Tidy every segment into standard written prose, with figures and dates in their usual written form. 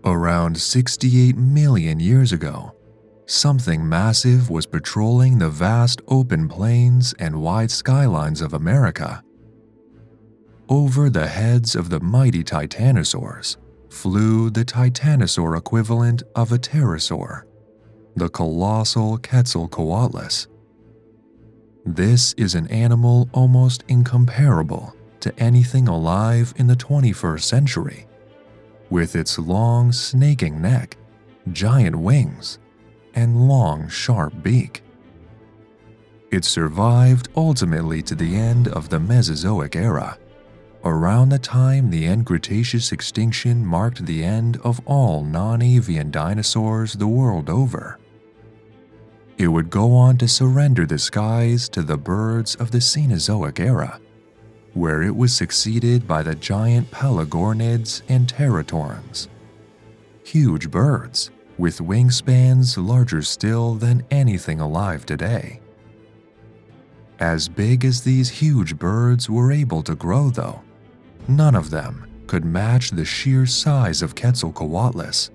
Around 68 million years ago, something massive was patrolling the vast open plains and wide skylines of America. Over the heads of the mighty titanosaurs flew the titanosaur equivalent of a pterosaur, the colossal Quetzalcoatlus. This is an animal almost incomparable to anything alive in the 21st century, with its long snaking neck, giant wings, and long sharp beak. It survived ultimately to the end of the Mesozoic Era, around the time the end Cretaceous extinction marked the end of all non-avian dinosaurs the world over. It would go on to surrender the skies to the birds of the Cenozoic Era, where it was succeeded by the giant pelagornids and teratorns, huge birds with wingspans larger still than anything alive today. As big as these huge birds were able to grow, though, none of them could match the sheer size of Quetzalcoatlus,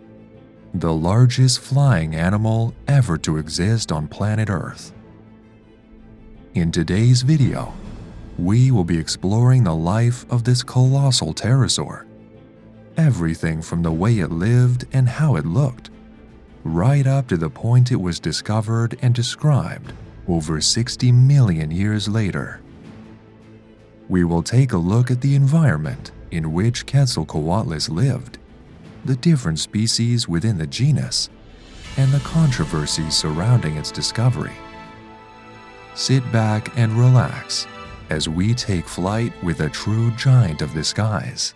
the largest flying animal ever to exist on planet Earth. In today's video, we will be exploring the life of this colossal pterosaur, everything from the way it lived and how it looked, right up to the point it was discovered and described over 60 million years later. We will take a look at the environment in which Quetzalcoatlus lived, the different species within the genus, and the controversies surrounding its discovery. Sit back and relax as we take flight with a true giant of the skies.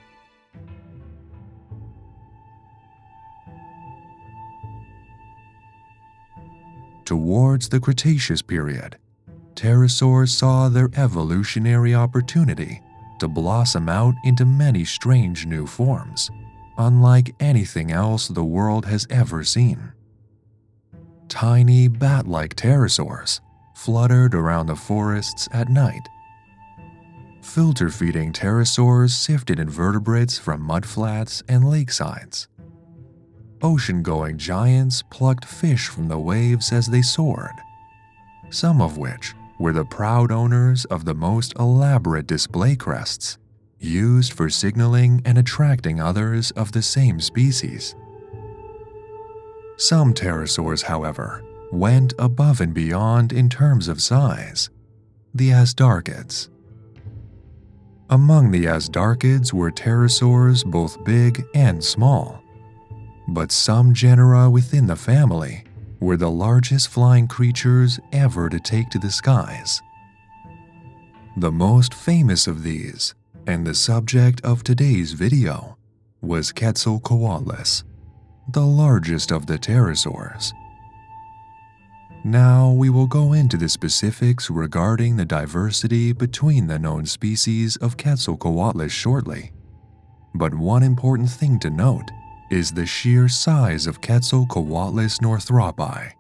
Towards the Cretaceous period, pterosaurs saw their evolutionary opportunity to blossom out into many strange new forms, unlike anything else the world has ever seen. Tiny bat-like pterosaurs fluttered around the forests at night. Filter-feeding pterosaurs sifted invertebrates from mudflats and lakesides. Ocean-going giants plucked fish from the waves as they soared, some of which were the proud owners of the most elaborate display crests used for signaling and attracting others of the same species. Some pterosaurs, however, went above and beyond in terms of size, the azdarchids. Among the azdarchids were pterosaurs both big and small, but some genera within the family were the largest flying creatures ever to take to the skies. The most famous of these, and the subject of today's video, was Quetzalcoatlus, the largest of the pterosaurs. Now we will go into the specifics regarding the diversity between the known species of Quetzalcoatlus shortly, but one important thing to note is the sheer size of Quetzalcoatlus northropi.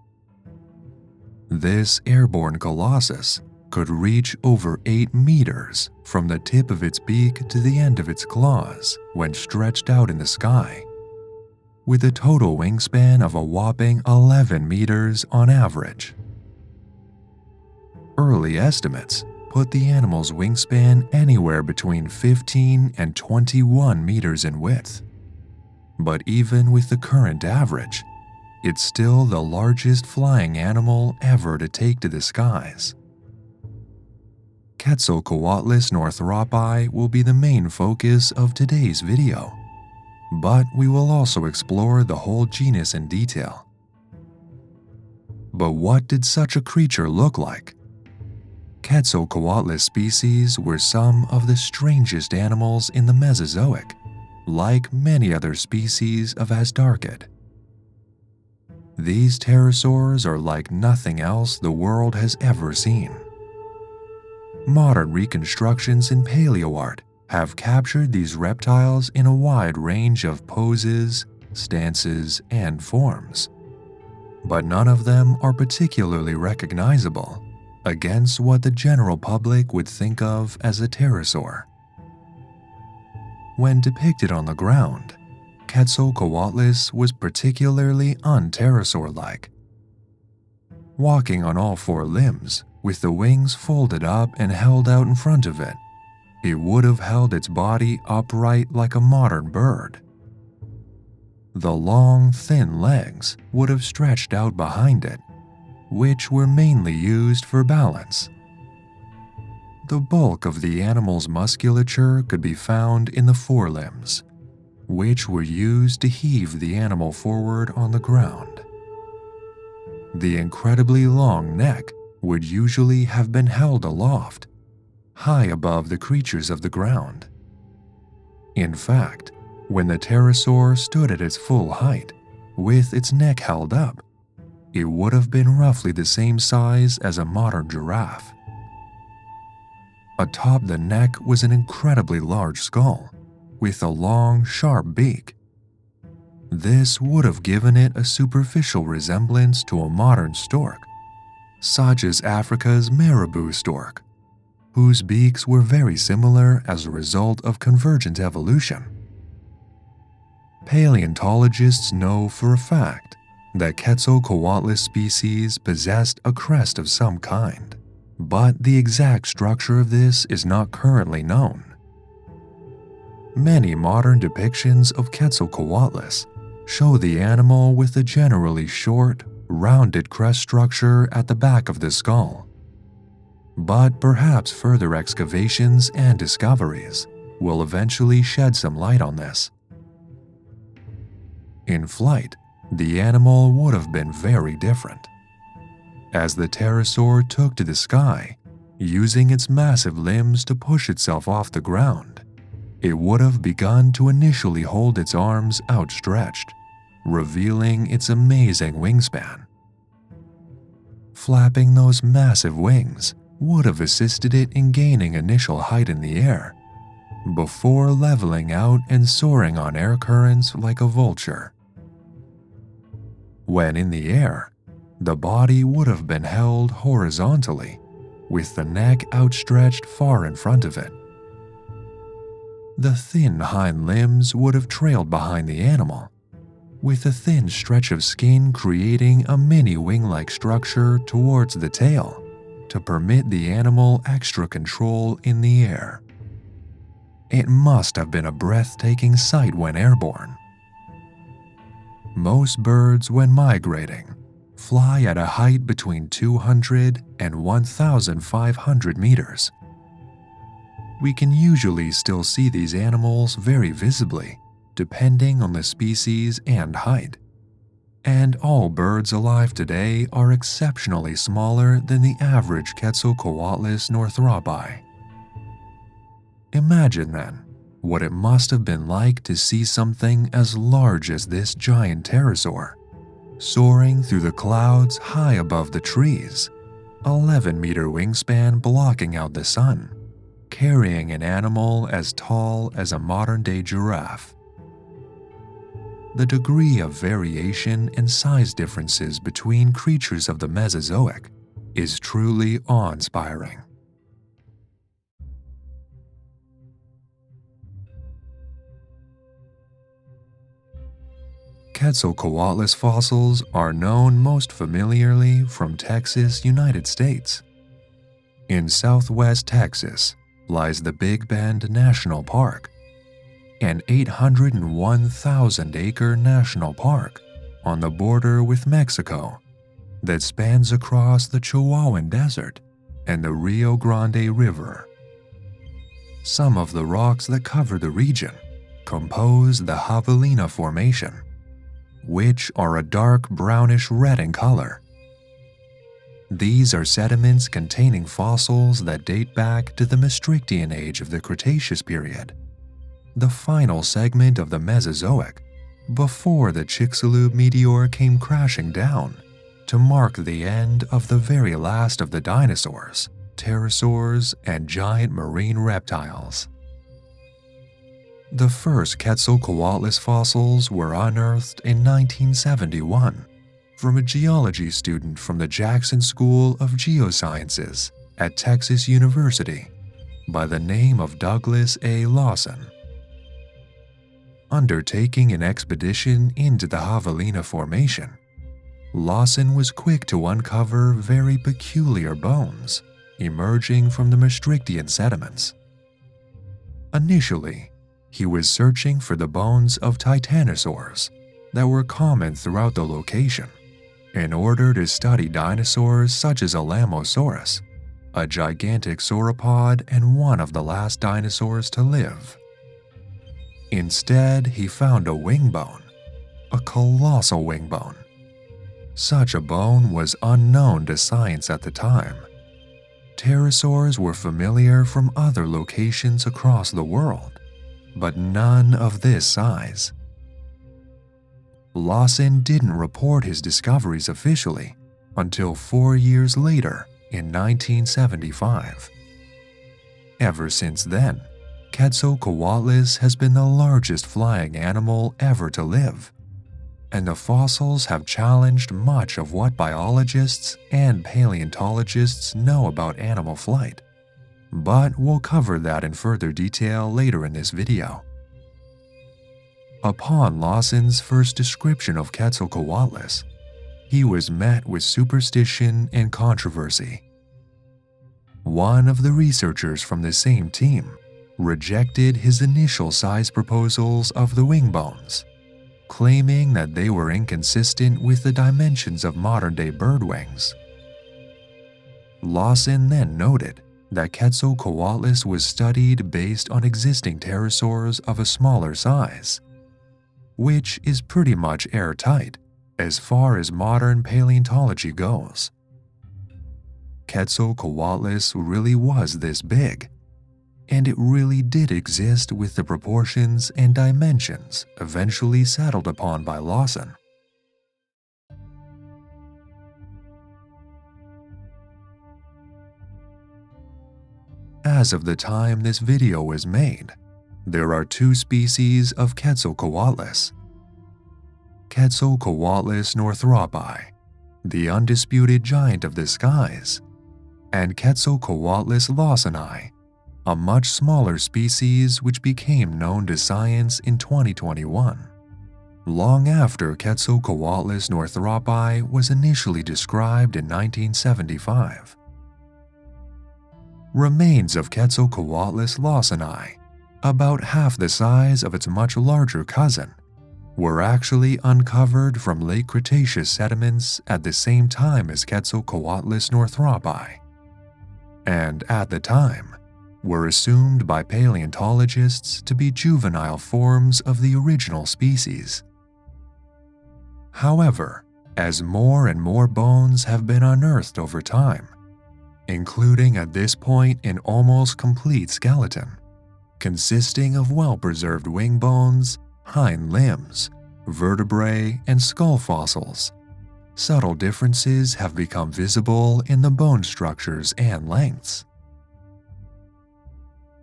This airborne colossus could reach over 8 meters from the tip of its beak to the end of its claws when stretched out in the sky, with a total wingspan of a whopping 11 meters on average. Early estimates put the animal's wingspan anywhere between 15 and 21 meters in width. But even with the current average, it's still the largest flying animal ever to take to the skies. Quetzalcoatlus northropi will be the main focus of today's video, but we will also explore the whole genus in detail. But what did such a creature look like? Quetzalcoatlus species were some of the strangest animals in the Mesozoic, like many other species of azdarchid. These pterosaurs are like nothing else the world has ever seen. Modern reconstructions in paleoart have captured these reptiles in a wide range of poses, stances, and forms, but none of them are particularly recognizable against what the general public would think of as a pterosaur. When depicted on the ground, Quetzalcoatlus was particularly un-pterosaur-like. Walking on all four limbs, with the wings folded up and held out in front of it, it would have held its body upright like a modern bird. The long, thin legs would have stretched out behind it, which were mainly used for balance. The bulk of the animal's musculature could be found in the forelimbs, which were used to heave the animal forward on the ground. The incredibly long neck would usually have been held aloft, high above the creatures of the ground. In fact, when the pterosaur stood at its full height, with its neck held up, it would have been roughly the same size as a modern giraffe. Atop the neck was an incredibly large skull, with a long, sharp beak. This would have given it a superficial resemblance to a modern stork, such as Africa's marabou stork, whose beaks were very similar as a result of convergent evolution. Paleontologists know for a fact that Quetzalcoatlus species possessed a crest of some kind, but the exact structure of this is not currently known. Many modern depictions of Quetzalcoatlus show the animal with a generally short, rounded crest structure at the back of the skull. But perhaps further excavations and discoveries will eventually shed some light on this. In flight, the animal would have been very different. As the pterosaur took to the sky, using its massive limbs to push itself off the ground, it would have begun to initially hold its arms outstretched, revealing its amazing wingspan. Flapping those massive wings would have assisted it in gaining initial height in the air, before leveling out and soaring on air currents like a vulture. When in the air, the body would have been held horizontally, with the neck outstretched far in front of it. The thin hind limbs would have trailed behind the animal, with a thin stretch of skin creating a mini wing-like structure towards the tail to permit the animal extra control in the air. It must have been a breathtaking sight when airborne. Most birds, when migrating, fly at a height between 200 and 1,500 meters. We can usually still see these animals very visibly, depending on the species and height. And all birds alive today are exceptionally smaller than the average Quetzalcoatlus northropi. Imagine then what it must have been like to see something as large as this giant pterosaur, soaring through the clouds high above the trees, 11-meter wingspan blocking out the sun, carrying an animal as tall as a modern-day giraffe. The degree of variation and size differences between creatures of the Mesozoic is truly awe-inspiring. Quetzalcoatlus fossils are known most familiarly from Texas, United States. In southwest Texas lies the Big Bend National Park, an 801,000-acre national park on the border with Mexico that spans across the Chihuahuan Desert and the Rio Grande River. Some of the rocks that cover the region compose the Javelina Formation, which are a dark brownish red in color. These are sediments containing fossils that date back to the Maastrichtian age of the Cretaceous period, the final segment of the Mesozoic, before the Chicxulub meteor came crashing down to mark the end of the very last of the dinosaurs, pterosaurs, and giant marine reptiles. The first Quetzalcoatlus fossils were unearthed in 1971 from a geology student from the Jackson School of Geosciences at Texas University by the name of Douglas A. Lawson. Undertaking an expedition into the Javelina Formation, Lawson was quick to uncover very peculiar bones emerging from the Maastrichtian sediments. Initially, he was searching for the bones of titanosaurs that were common throughout the location in order to study dinosaurs such as Alamosaurus, a gigantic sauropod and one of the last dinosaurs to live. Instead, he found a wing bone, a colossal wing bone. Such a bone was unknown to science at the time. Pterosaurs were familiar from other locations across the world, but none of this size. Lawson didn't report his discoveries officially until 4 years later in 1975. Ever since then, Quetzalcoatlus has been the largest flying animal ever to live, and the fossils have challenged much of what biologists and paleontologists know about animal flight. But we'll cover that in further detail later in this video. Upon Lawson's first description of Quetzalcoatlus, he was met with superstition and controversy. One of the researchers from the same team rejected his initial size proposals of the wing bones, claiming that they were inconsistent with the dimensions of modern-day bird wings. Lawson then noted that Quetzalcoatlus was studied based on existing pterosaurs of a smaller size, which is pretty much airtight as far as modern paleontology goes. Quetzalcoatlus really was this big, and it really did exist with the proportions and dimensions eventually settled upon by Lawson. As of the time this video was made, there are 2 species of Quetzalcoatlus. Quetzalcoatlus northropi, the undisputed giant of the skies, and Quetzalcoatlus lawsoni, a much smaller species which became known to science in 2021, long after Quetzalcoatlus northropi was initially described in 1975. Remains of Quetzalcoatlus lawsoni, about half the size of its much larger cousin, were actually uncovered from late Cretaceous sediments at the same time as Quetzalcoatlus northropi, and at the time were assumed by paleontologists to be juvenile forms of the original species. However, as more and more bones have been unearthed over time, including at this point an almost complete skeleton, consisting of well-preserved wing bones, hind limbs, vertebrae, and skull fossils, subtle differences have become visible in the bone structures and lengths.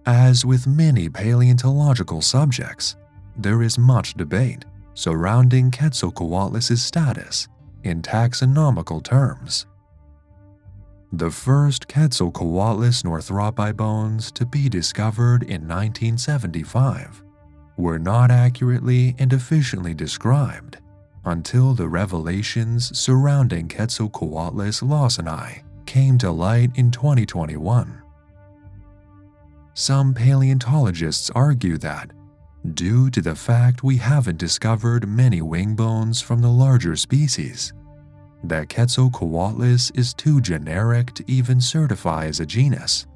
As with many paleontological subjects, there is much debate surrounding Quetzalcoatlus's status in taxonomical terms. The first Quetzalcoatlus northropi bones to be discovered in 1975 were not accurately and efficiently described until the revelations surrounding Quetzalcoatlus lawsoni came to light in 2021. Some paleontologists argue that, due to the fact we haven't discovered many wing bones from the larger species, that Quetzalcoatlus is too generic to even certify as a genus,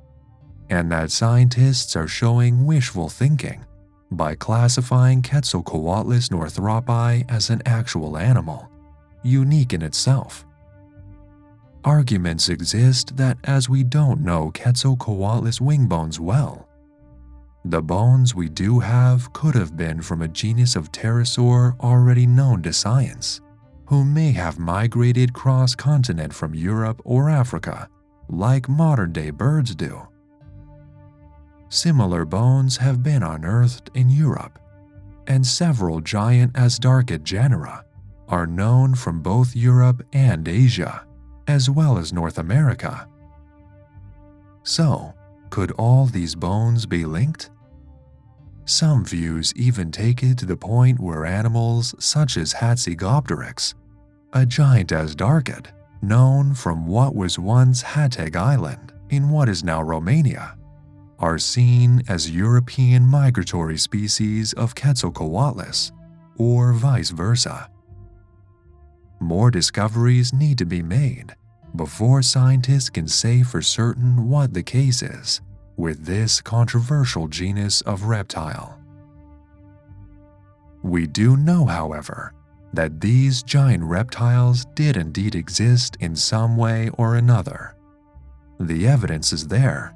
and that scientists are showing wishful thinking by classifying Quetzalcoatlus northropi as an actual animal, unique in itself. Arguments exist that as we don't know Quetzalcoatlus wing bones well, the bones we do have could have been from a genus of pterosaur already known to science, who may have migrated cross-continent from Europe or Africa, like modern-day birds do. Similar bones have been unearthed in Europe, and several giant azdarchid genera are known from both Europe and Asia, as well as North America. So, could all these bones be linked? Some views even take it to the point where animals such as Hatzegopteryx, a giant azdarchid known from what was once Hateg Island in what is now Romania, are seen as European migratory species of Quetzalcoatlus, or vice versa. More discoveries need to be made before scientists can say for certain what the case is with this controversial genus of reptile. We do know, however, that these giant reptiles did indeed exist in some way or another. The evidence is there.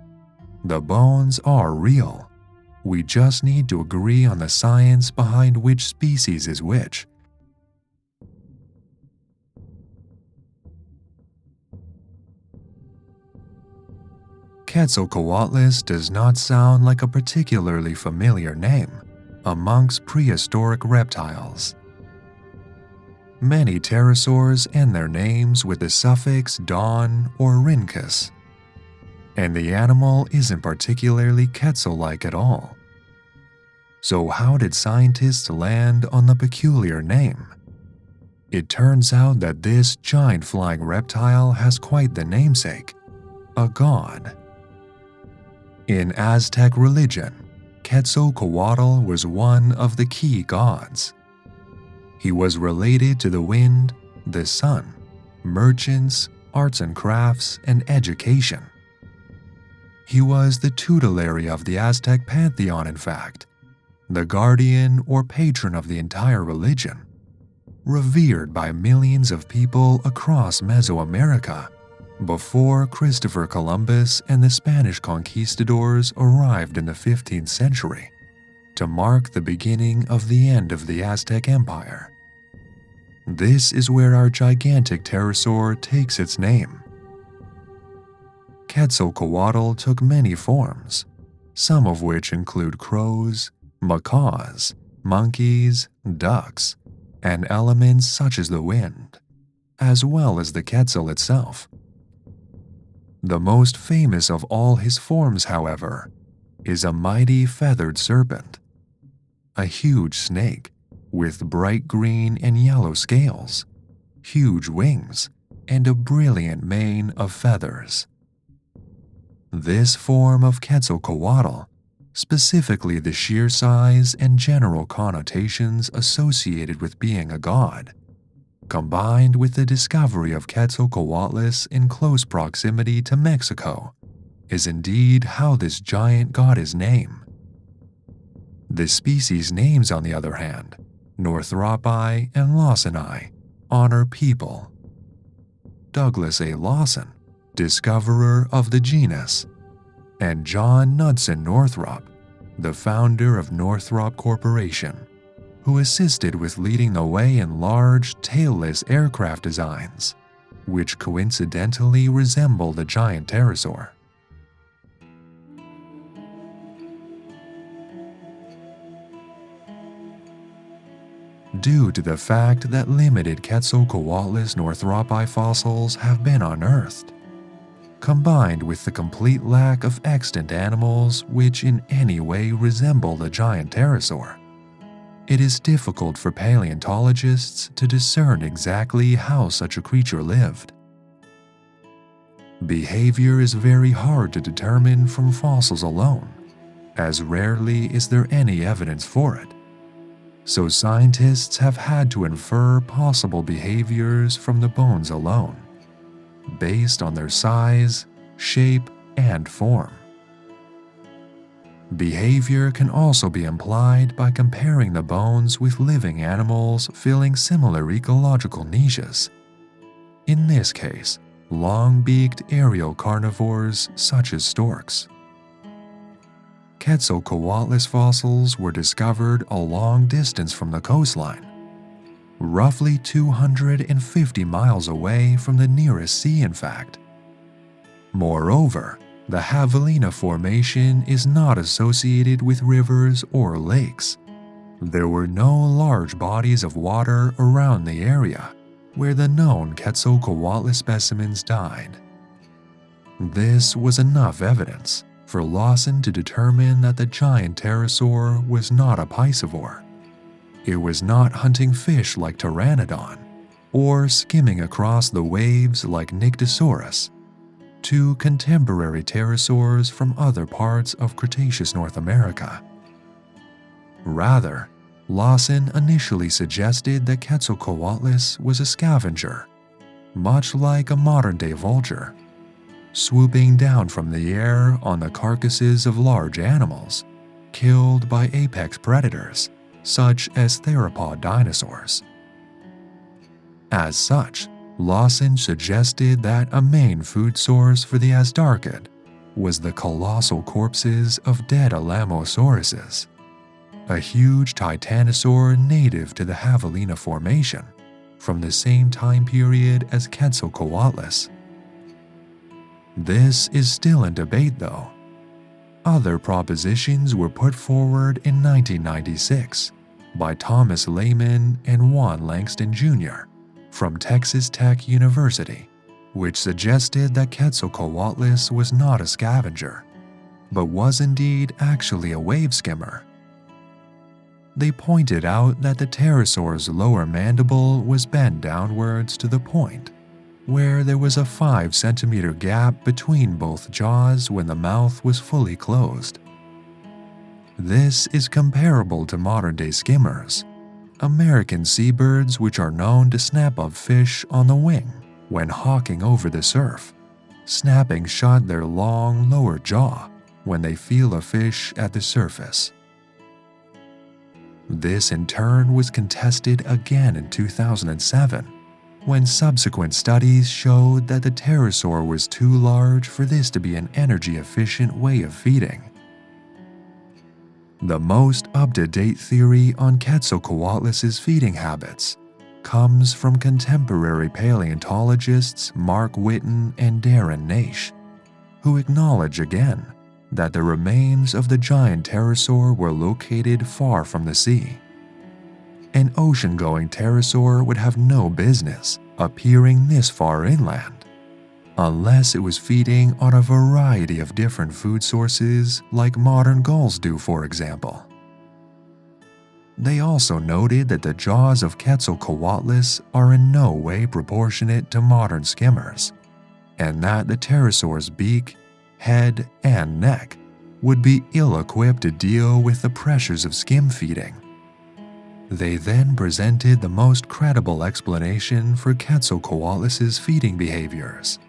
The bones are real. We just need to agree on the science behind which species is which. Quetzalcoatlus does not sound like a particularly familiar name amongst prehistoric reptiles. Many pterosaurs end their names with the suffix -don or -rincus, and the animal isn't particularly Quetzal-like at all. So how did scientists land on the peculiar name? It turns out that this giant flying reptile has quite the namesake, a god. In Aztec religion, Quetzalcoatl was one of the key gods. He was related to the wind, the sun, merchants, arts and crafts, and education. He was the tutelary of the Aztec pantheon, in fact, the guardian or patron of the entire religion, revered by millions of people across Mesoamerica before Christopher Columbus and the Spanish conquistadors arrived in the 15th century to mark the beginning of the end of the Aztec Empire. This is where our gigantic pterosaur takes its name. Quetzalcoatl took many forms, some of which include crows, macaws, monkeys, ducks, and elements such as the wind, as well as the Quetzal itself. The most famous of all his forms, however, is a mighty feathered serpent, a huge snake with bright green and yellow scales, huge wings, and a brilliant mane of feathers. This form of Quetzalcoatl, specifically the sheer size and general connotations associated with being a god, combined with the discovery of Quetzalcoatlus in close proximity to Mexico, is indeed how this giant got his name. The species names, on the other hand, Northropi and Lawsoni, honor people. Douglas A. Lawson, discoverer of the genus, and John Knudsen Northrop, the founder of Northrop Corporation, who assisted with leading the way in large, tailless aircraft designs, which coincidentally resemble the giant pterosaur. Due to the fact that limited Quetzalcoatlus northropi fossils have been unearthed, combined with the complete lack of extant animals which in any way resemble the giant pterosaur, it is difficult for paleontologists to discern exactly how such a creature lived. Behavior is very hard to determine from fossils alone, as rarely is there any evidence for it. So scientists have had to infer possible behaviors from the bones alone, based on their size, shape, and form. Behavior can also be implied by comparing the bones with living animals filling similar ecological niches. In this case, long-beaked aerial carnivores such as storks. Quetzalcoatlus fossils were discovered a long distance from the coastline, roughly 250 miles away from the nearest sea, in fact. Moreover, the Javelina Formation is not associated with rivers or lakes. There were no large bodies of water around the area where the known Quetzalcoatlus specimens died. This was enough evidence for Lawson to determine that the giant pterosaur was not a piscivore. It was not hunting fish like Pteranodon, or skimming across the waves like Nyctosaurus, two contemporary pterosaurs from other parts of Cretaceous North America. Rather, Lawson initially suggested that Quetzalcoatlus was a scavenger, much like a modern-day vulture, swooping down from the air on the carcasses of large animals, killed by apex predators, such as theropod dinosaurs. As such, Lawson suggested that a main food source for the azdarchid was the colossal corpses of dead Alamosauruses, a huge titanosaur native to the Javelina Formation from the same time period as Quetzalcoatlus. This is still in debate though. Other propositions were put forward in 1996 by Thomas Lehman and Juan Langston Jr. from Texas Tech University, which suggested that Quetzalcoatlus was not a scavenger, but was indeed actually a wave skimmer. They pointed out that the pterosaur's lower mandible was bent downwards to the point where there was a 5-centimeter gap between both jaws when the mouth was fully closed. This is comparable to modern-day skimmers, American seabirds which are known to snap up fish on the wing when hawking over the surf, snapping shut their long lower jaw when they feel a fish at the surface. This in turn was contested again in 2007, when subsequent studies showed that the pterosaur was too large for this to be an energy-efficient way of feeding. The most up-to-date theory on Quetzalcoatlus's feeding habits comes from contemporary paleontologists Mark Whitten and Darren Naish, who acknowledge again that the remains of the giant pterosaur were located far from the sea. An ocean-going pterosaur would have no business appearing this far inland, unless it was feeding on a variety of different food sources like modern gulls do, for example. They also noted that the jaws of Quetzalcoatlus are in no way proportionate to modern skimmers, and that the pterosaur's beak, head, and neck would be ill-equipped to deal with the pressures of skim feeding. They then presented the most credible explanation for Quetzalcoatlus's feeding behaviors,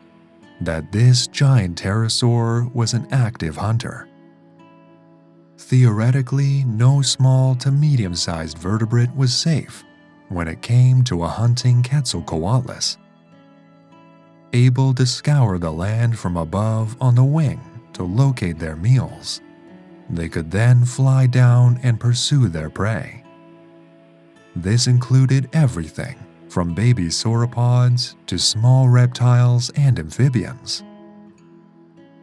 that this giant pterosaur was an active hunter. Theoretically, no small to medium-sized vertebrate was safe when it came to a hunting Quetzalcoatlus. Able to scour the land from above on the wing to locate their meals, they could then fly down and pursue their prey. This included everything from baby sauropods to small reptiles and amphibians.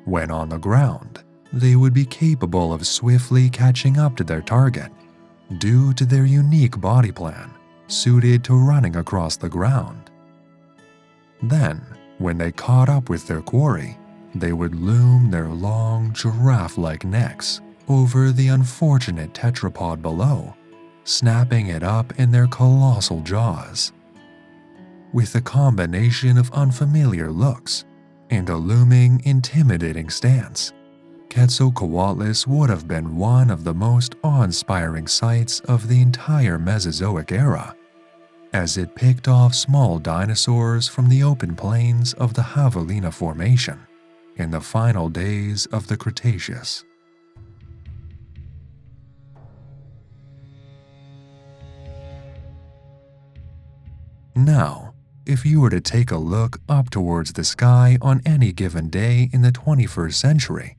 When on the ground, they would be capable of swiftly catching up to their target due to their unique body plan suited to running across the ground. Then, when they caught up with their quarry, they would loom their long giraffe-like necks over the unfortunate tetrapod below, snapping it up in their colossal jaws. With a combination of unfamiliar looks and a looming, intimidating stance, Quetzalcoatlus would have been one of the most awe-inspiring sights of the entire Mesozoic Era, as it picked off small dinosaurs from the open plains of the Javelina Formation in the final days of the Cretaceous. Now, if you were to take a look up towards the sky on any given day in the 21st century,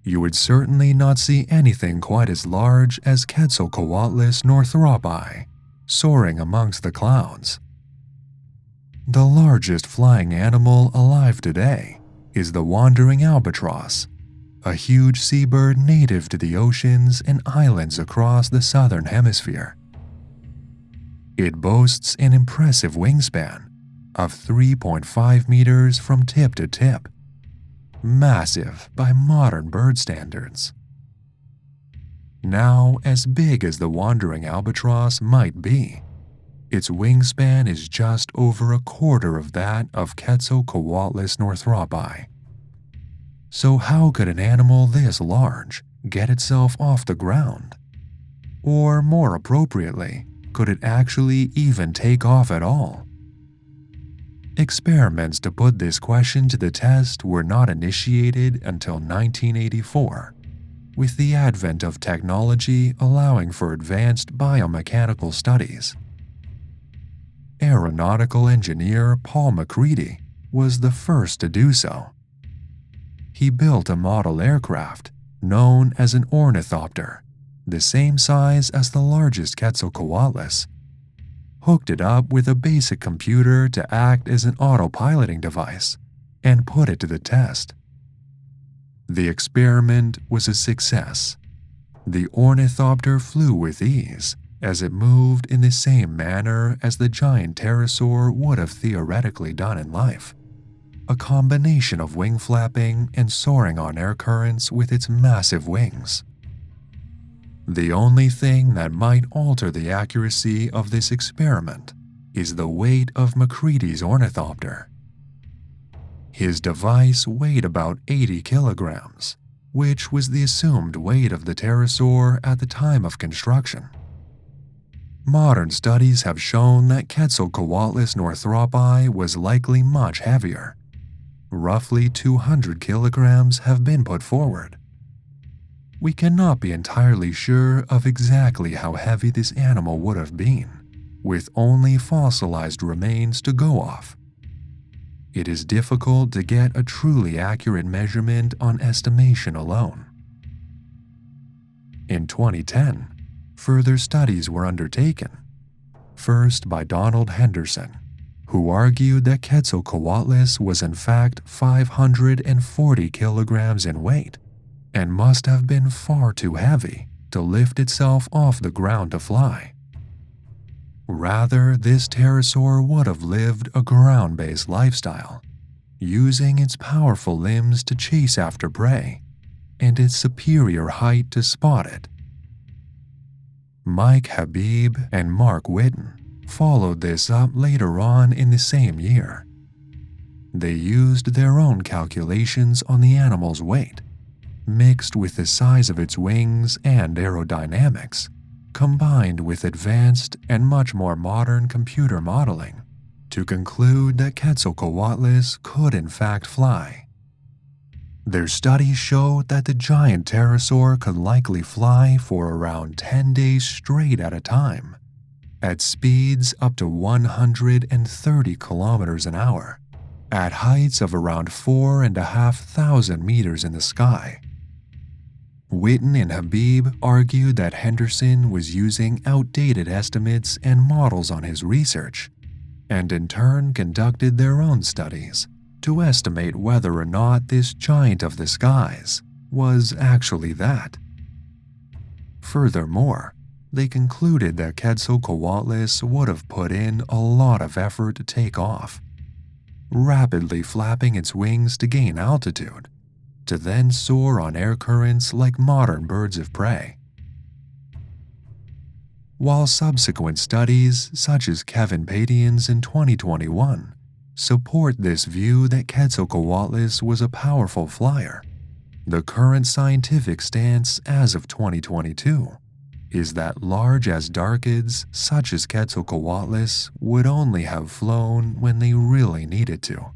you would certainly not see anything quite as large as Quetzalcoatlus northropi, soaring amongst the clouds. The largest flying animal alive today is the wandering albatross, a huge seabird native to the oceans and islands across the southern hemisphere. It boasts an impressive wingspan of 3.5 meters from tip to tip, massive by modern bird standards. Now, as big as the wandering albatross might be, its wingspan is just over a quarter of that of Quetzalcoatlus northropi. So how could an animal this large get itself off the ground? Or more appropriately, could it actually even take off at all? Experiments to put this question to the test were not initiated until 1984, with the advent of technology allowing for advanced biomechanical studies. Aeronautical engineer Paul MacCready was the first to do so. He built a model aircraft known as an ornithopter, the same size as the largest Quetzalcoatlus, hooked it up with a basic computer to act as an autopiloting device, and put it to the test. The experiment was a success. The ornithopter flew with ease, as it moved in the same manner as the giant pterosaur would have theoretically done in life, a combination of wing flapping and soaring on air currents with its massive wings. The only thing that might alter the accuracy of this experiment is the weight of MacCready's ornithopter. His device weighed about 80 kilograms, which was the assumed weight of the pterosaur at the time of construction. Modern studies have shown that Quetzalcoatlus northropi was likely much heavier. Roughly 200 kilograms have been put forward. We cannot be entirely sure of exactly how heavy this animal would have been, with only fossilized remains to go off. It is difficult to get a truly accurate measurement on estimation alone. In 2010, further studies were undertaken, first by Donald Henderson, who argued that Quetzalcoatlus was in fact 540 kilograms in weight, and must have been far too heavy to lift itself off the ground to fly. Rather, this pterosaur would have lived a ground-based lifestyle, using its powerful limbs to chase after prey, and its superior height to spot it. Mike Habib and Mark Whitten followed this up later on in the same year. They used their own calculations on the animal's weight, mixed with the size of its wings and aerodynamics, combined with advanced and much more modern computer modeling, to conclude that Quetzalcoatlus could in fact fly. Their studies showed that the giant pterosaur could likely fly for around 10 days straight at a time, at speeds up to 130 kilometers an hour, at heights of around 4,500 meters in the sky. Whitten and Habib argued that Henderson was using outdated estimates and models on his research, and in turn conducted their own studies to estimate whether or not this giant of the skies was actually that. Furthermore, they concluded that Quetzalcoatlus would have put in a lot of effort to take off, rapidly flapping its wings to gain altitude, to then soar on air currents like modern birds of prey. While subsequent studies, such as Kevin Padian's in 2021, support this view that Quetzalcoatlus was a powerful flyer, the current scientific stance as of 2022 is that large azdarchids such as Quetzalcoatlus would only have flown when they really needed to.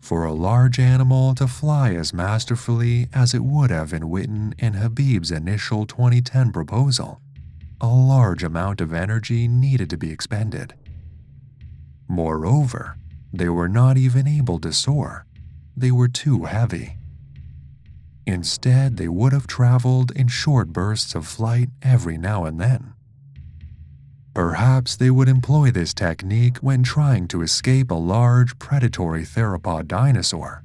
For a large animal to fly as masterfully as it would have in Whitten and Habib's initial 2010 proposal, a large amount of energy needed to be expended. Moreover, they were not even able to soar. They were too heavy. Instead, they would have traveled in short bursts of flight every now and then. Perhaps they would employ this technique when trying to escape a large predatory theropod dinosaur,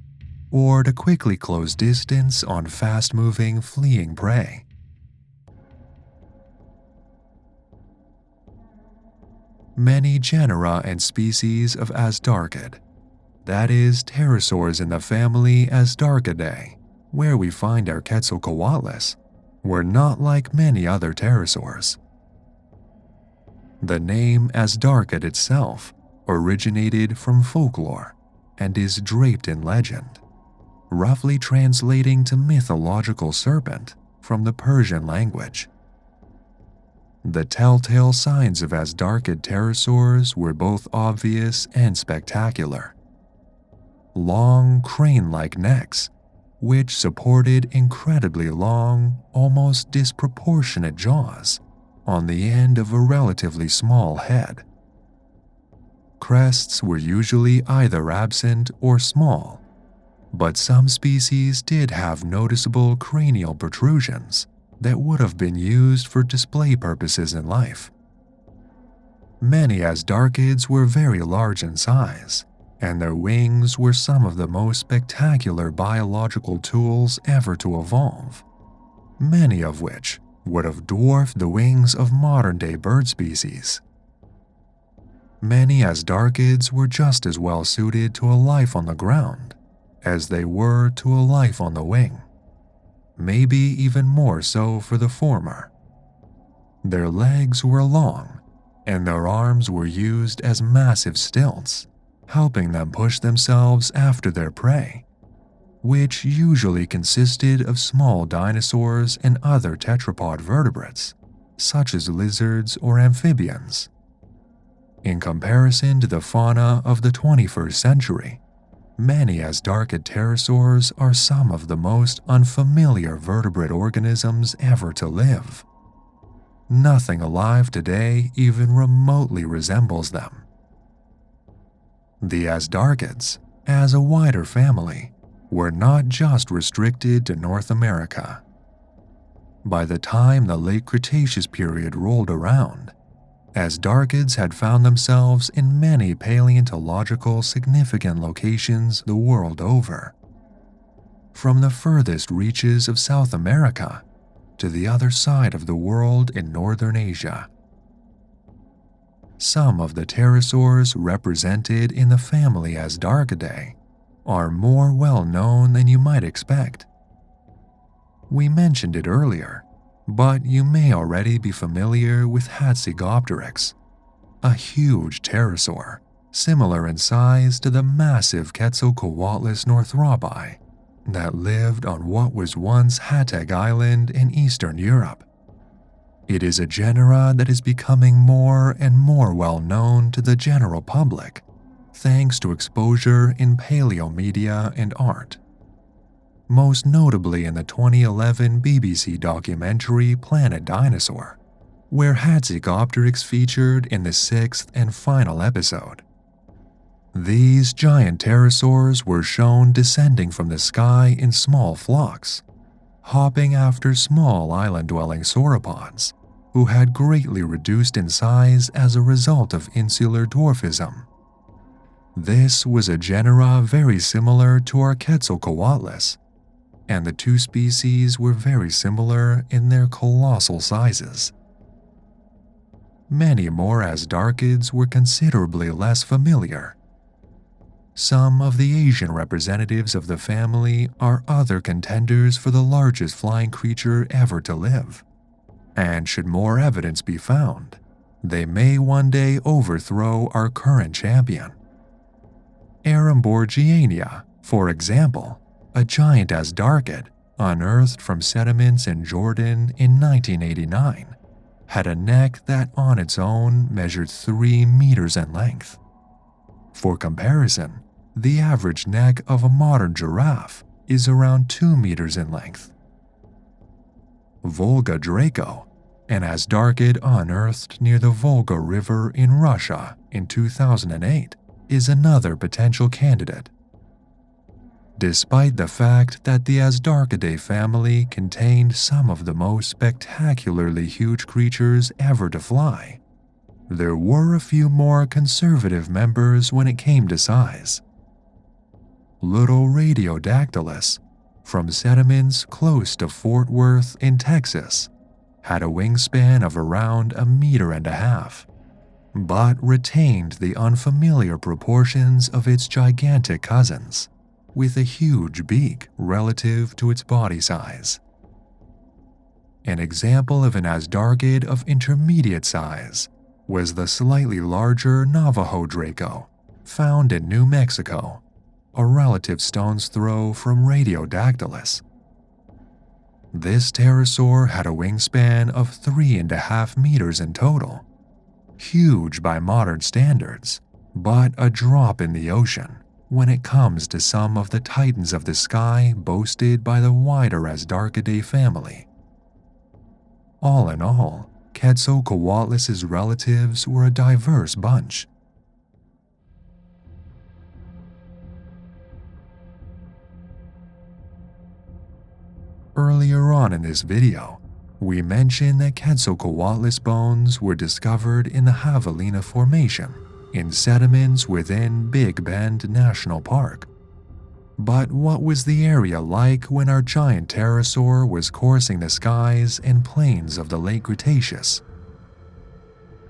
or to quickly close distance on fast-moving, fleeing prey. Many genera and species of azdarchid, that is, pterosaurs in the family Azdarchidae, where we find our Quetzalcoatlus, were not like many other pterosaurs. The name azdarchid itself originated from folklore and is draped in legend, roughly translating to mythological serpent from the Persian language. The telltale signs of azdarchid pterosaurs were both obvious and spectacular. Long, crane-like necks, which supported incredibly long, almost disproportionate jaws on the end of a relatively small head. Crests were usually either absent or small, but some species did have noticeable cranial protrusions that would have been used for display purposes in life. Many azdarchids were very large in size, and their wings were some of the most spectacular biological tools ever to evolve, many of which would have dwarfed the wings of modern-day bird species. Many azdarchids were just as well suited to a life on the ground as they were to a life on the wing, maybe even more so for the former. Their legs were long, and their arms were used as massive stilts, helping them push themselves after their prey, which usually consisted of small dinosaurs and other tetrapod vertebrates, such as lizards or amphibians. In comparison to the fauna of the 21st century, many azdarchid pterosaurs are some of the most unfamiliar vertebrate organisms ever to live. Nothing alive today even remotely resembles them. The azdarchids, as a wider family, were not just restricted to North America. By the time the late Cretaceous period rolled around, azdarchids had found themselves in many paleontological significant locations the world over, from the furthest reaches of South America to the other side of the world in northern Asia. Some of the pterosaurs represented in the family Azdarchidae are more well known than you might expect. We mentioned it earlier, but you may already be familiar with Hatzegopteryx, a huge pterosaur similar in size to the massive Quetzalcoatlus northropi that lived on what was once Hatteg Island in Eastern Europe. It is a genera that is becoming more and more well known to the general public, thanks to exposure in paleomedia and art. Most notably in the 2011 BBC documentary Planet Dinosaur, where Hatzegopteryx featured in the 6th and final episode. These giant pterosaurs were shown descending from the sky in small flocks, hopping after small island-dwelling sauropods who had greatly reduced in size as a result of insular dwarfism. This was a genera very similar to our Quetzalcoatlus, and the two species were very similar in their colossal sizes. Many more azdarchids were considerably less familiar. Some of the Asian representatives of the family are other contenders for the largest flying creature ever to live, and should more evidence be found, they may one day overthrow our current champion. Aramborgiania, for example, a giant azdarchid unearthed from sediments in Jordan in 1989, had a neck that on its own measured 3 meters in length. For comparison, the average neck of a modern giraffe is around 2 meters in length. Volga Draco, an azdarchid unearthed near the Volga River in Russia in 2008, is another potential candidate. Despite the fact that the Azdarchidae family contained some of the most spectacularly huge creatures ever to fly, there were a few more conservative members when it came to size. Little Radiodactylus, from sediments close to Fort Worth in Texas, had a wingspan of around 1.5 meters, but retained the unfamiliar proportions of its gigantic cousins, with a huge beak relative to its body size. An example of an azdarchid of intermediate size was the slightly larger Navajo Draco, found in New Mexico, a relative stone's throw from Radiodactylus. This pterosaur had a wingspan of 3.5 meters in total, huge by modern standards, but a drop in the ocean when it comes to some of the titans of the sky boasted by the wider Azdarchidae family. All in all, Quetzalcoatlus' relatives were a diverse bunch. Earlier on in this video, we mentioned that Quetzalcoatlus bones were discovered in the Javelina Formation in sediments within Big Bend National Park. But what was the area like when our giant pterosaur was coursing the skies and plains of the late Cretaceous?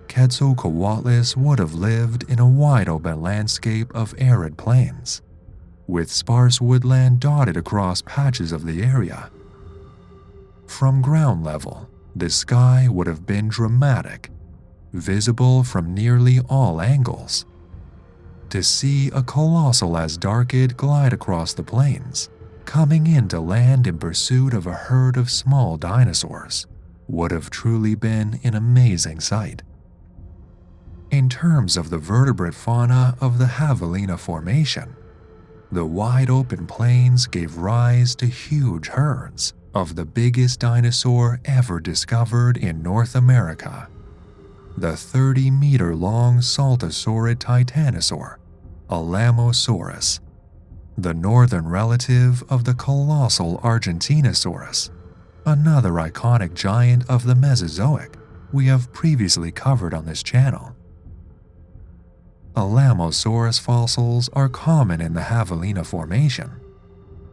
Quetzalcoatlus would have lived in a wide open landscape of arid plains, with sparse woodland dotted across patches of the area. From ground level, the sky would have been dramatic, visible from nearly all angles. To see a colossal azdarchid glide across the plains, coming in to land in pursuit of a herd of small dinosaurs, would have truly been an amazing sight. In terms of the vertebrate fauna of the Javelina Formation, the wide open plains gave rise to huge herds of the biggest dinosaur ever discovered in North America, the 30-meter-long saltosaurid titanosaur, Alamosaurus, the northern relative of the colossal Argentinosaurus, another iconic giant of the Mesozoic we have previously covered on this channel. Alamosaurus fossils are common in the Javelina Formation,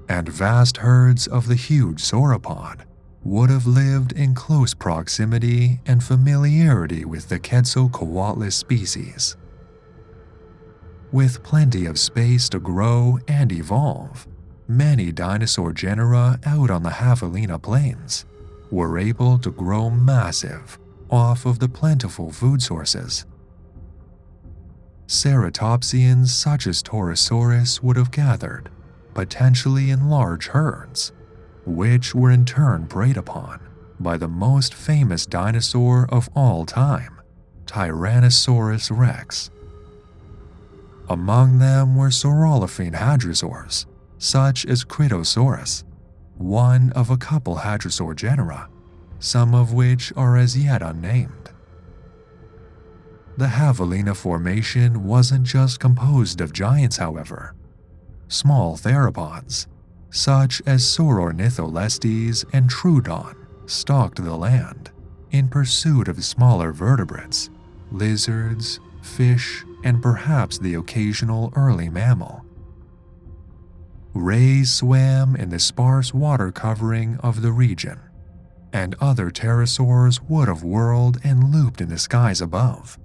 and vast herds of the huge sauropod would have lived in close proximity and familiarity with the Quetzalcoatlus species. With plenty of space to grow and evolve, many dinosaur genera out on the Javelina plains were able to grow massive off of the plentiful food sources. Ceratopsians such as Torosaurus would have gathered, potentially in large herds, which were in turn preyed upon by the most famous dinosaur of all time, Tyrannosaurus rex. Among them were saurolophine hadrosaurs, such as Cretaceous, one of a couple hadrosaur genera, some of which are as yet unnamed. The Javelina Formation wasn't just composed of giants, however. Small theropods, such as Saurornitholestes and Troodon, stalked the land in pursuit of smaller vertebrates, lizards, fish, and perhaps the occasional early mammal. Rays swam in the sparse water covering of the region, and other pterosaurs would have whirled and looped in the skies above.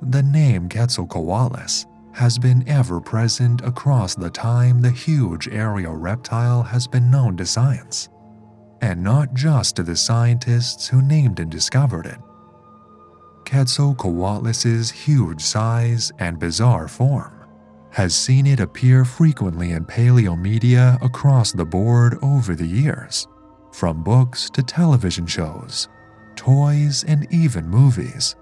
The name Quetzalcoatlus has been ever present across the time the huge aerial reptile has been known to science, and not just to the scientists who named and discovered it. Quetzalcoatlus's huge size and bizarre form has seen it appear frequently in paleomedia across the board over the years, from books to television shows, toys, and even movies.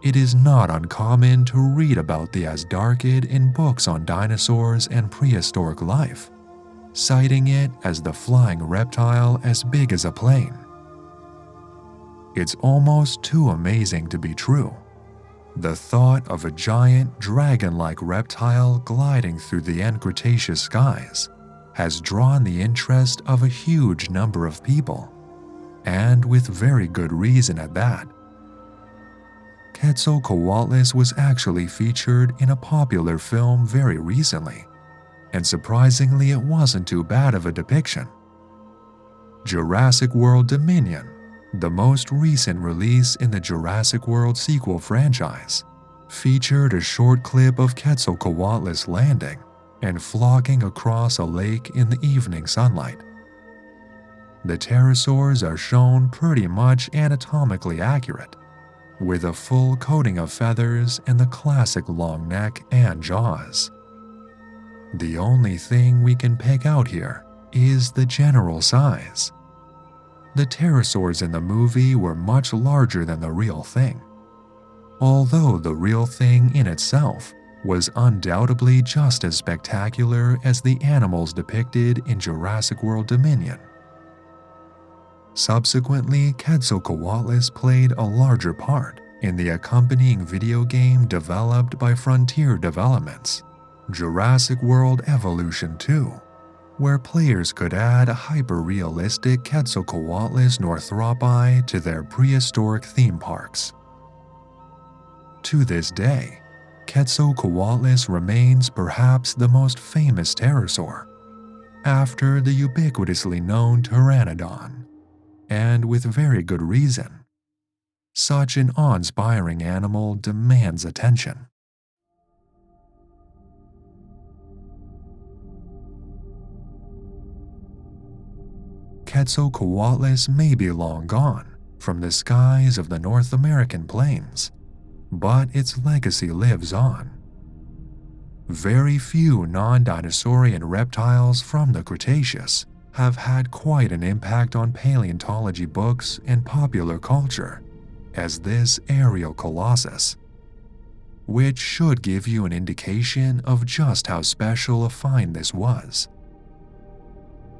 It is not uncommon to read about the azdarchid in books on dinosaurs and prehistoric life, citing it as the flying reptile as big as a plane. It's almost too amazing to be true. The thought of a giant dragon-like reptile gliding through the end Cretaceous skies has drawn the interest of a huge number of people, and with very good reason at that. Quetzalcoatlus was actually featured in a popular film very recently, and surprisingly it wasn't too bad of a depiction, Jurassic World Dominion, the most recent release in the Jurassic World sequel franchise, featured a short clip of Quetzalcoatlus landing and flocking across a lake in the evening sunlight. The pterosaurs are shown pretty much anatomically accurate, with a full coating of feathers and the classic long neck and jaws. The only thing we can pick out here is the general size. The pterosaurs in the movie were much larger than the real thing, although the real thing in itself was undoubtedly just as spectacular as the animals depicted in Jurassic World Dominion. Subsequently, Quetzalcoatlus played a larger part in the accompanying video game developed by Frontier Developments, Jurassic World Evolution 2, where players could add a hyper-realistic Quetzalcoatlus Northropi to their prehistoric theme parks. To this day, Quetzalcoatlus remains perhaps the most famous pterosaur, after the ubiquitously known pteranodon, and with very good reason. Such an awe-inspiring animal demands attention. Quetzalcoatlus may be long gone from the skies of the North American plains, but its legacy lives on. Very few non-dinosaurian reptiles from the Cretaceous have had quite an impact on paleontology books and popular culture as this aerial colossus, which should give you an indication of just how special a find this was.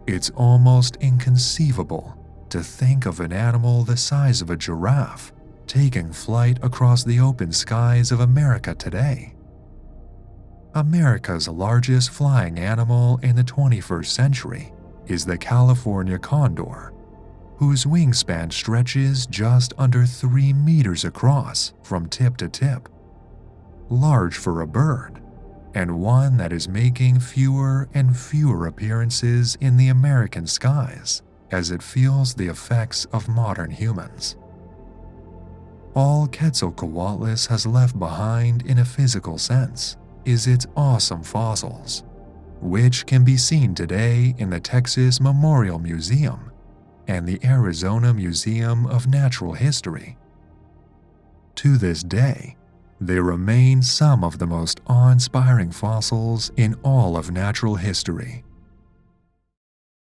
It's almost inconceivable to think of an animal the size of a giraffe taking flight across the open skies of America today. America's largest flying animal in the 21st century is the California condor, whose wingspan stretches just under 3 meters across from tip to tip. Large for a bird, and one that is making fewer and fewer appearances in the American skies as it feels the effects of modern humans. All Quetzalcoatlus has left behind in a physical sense is its awesome fossils, which can be seen today in the Texas Memorial Museum and the Arizona Museum of Natural History. To this day, they remain some of the most awe-inspiring fossils in all of natural history.